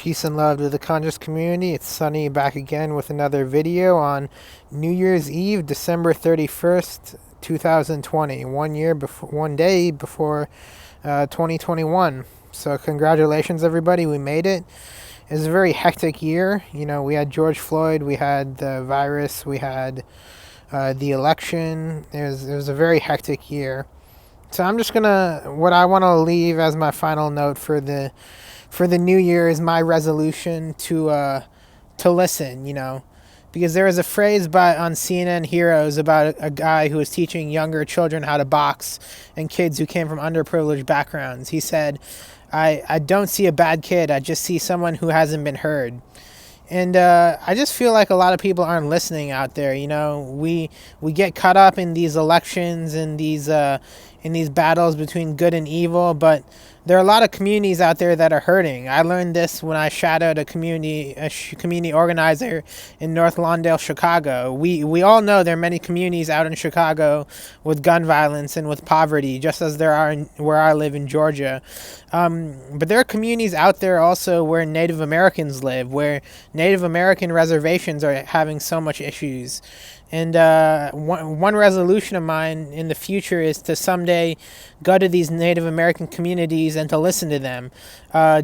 Peace and love to the conscious community. It's Sunny back again with another video on New Year's Eve, December 31st, 2020. 1 day before 2021. So congratulations, everybody. We made it. It was a very hectic year. You know, we had George Floyd, we had the virus, we had the election. It was a very hectic year. So I'm just what I want to leave as my final note for the new year is my resolution to listen, because there was a phrase on CNN Heroes about a guy who was teaching younger children how to box and kids who came from underprivileged backgrounds. He said, I don't see a bad kid, I just see someone who hasn't been heard. And I just feel like a lot of people aren't listening out there. We get caught up in these elections and these battles between good and evil, but there are a lot of communities out there that are hurting. I learned this when I shadowed a community organizer in North Lawndale, Chicago. We all know there are many communities out in Chicago with gun violence and with poverty, just as there are where I live in Georgia. But there are communities out there also where Native Americans live, where Native American reservations are having so much issues. And one resolution of mine in the future is to someday go to these Native American communities and to listen to them,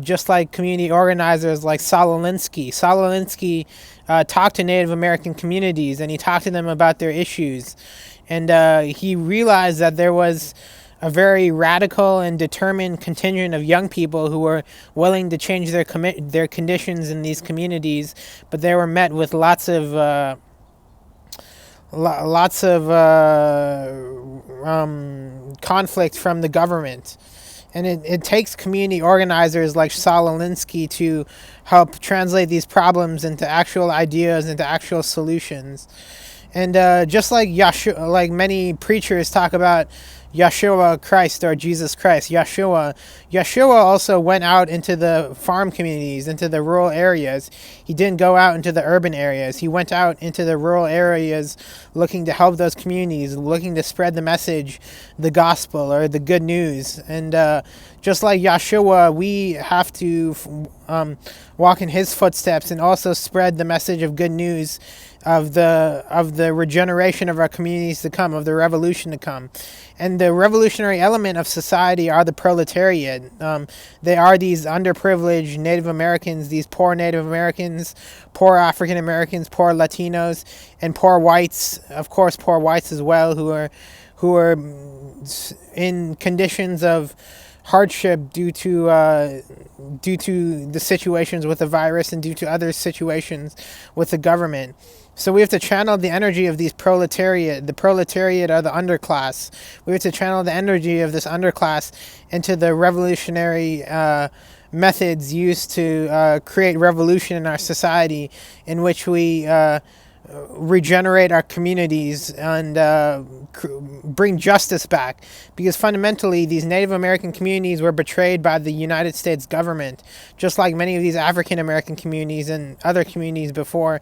just like community organizers like Saul Alinsky. Saul Alinsky talked to Native American communities and he talked to them about their issues. And he realized that there was a very radical and determined contingent of young people who were willing to change their conditions in these communities, but they were met with lots of conflict from the government. And it takes community organizers like Saul Alinsky to help translate these problems into actual ideas, into actual solutions. And just like Yeshua, like many preachers talk about Yeshua Christ or Jesus Christ, Yeshua also went out into the farm communities, into the rural areas. He didn't go out into the urban areas. He went out into the rural areas looking to help those communities, looking to spread the message, the gospel or the good news. And just like Yeshua, we have to walk in his footsteps and also spread the message of good news of the regeneration of our communities to come, of the revolution to come. And the revolutionary element of society are the proletariat. They are these underprivileged Native Americans, these poor Native Americans, poor African Americans, poor Latinos, and poor whites, of course poor whites as well, who are in conditions of hardship due to the situations with the virus and due to other situations with the government. So we have to channel the energy of these proletariat. The proletariat are the underclass. We have to channel the energy of this underclass into the revolutionary methods used to create revolution in our society, in which we regenerate our communities and bring justice back, because fundamentally these Native American communities were betrayed by the United States government, just like many of these African American communities and other communities before,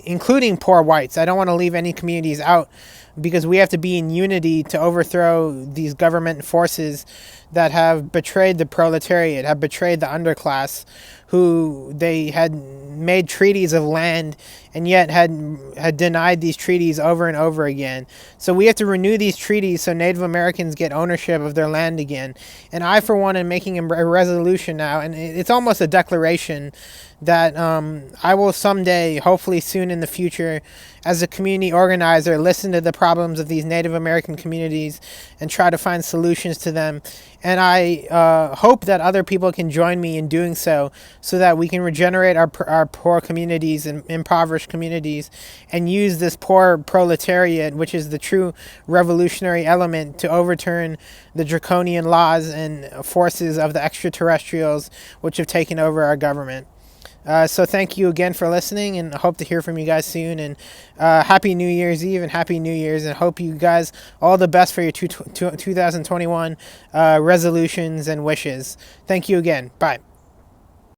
including poor whites. I don't want to leave any communities out, because we have to be in unity to overthrow these government forces that have betrayed the proletariat, have betrayed the underclass, who they had made treaties of land and yet had denied these treaties over and over again. So we have to renew these treaties so Native Americans get ownership of their land again. And I, for one, am making a resolution now, and it's almost a declaration that I will someday, hopefully soon in the future, as a community organizer, listen to the problems of these Native American communities and try to find solutions to them. And I hope that other people can join me in doing so that we can regenerate our poor communities and impoverished communities, and use this poor proletariat, which is the true revolutionary element, to overturn the draconian laws and forces of the extraterrestrials which have taken over our government. So thank you again for listening, and I hope to hear from you guys soon. And Happy New Year's Eve and Happy New Year's, and hope you guys all the best for your 2021 resolutions and wishes. Thank you again. Bye.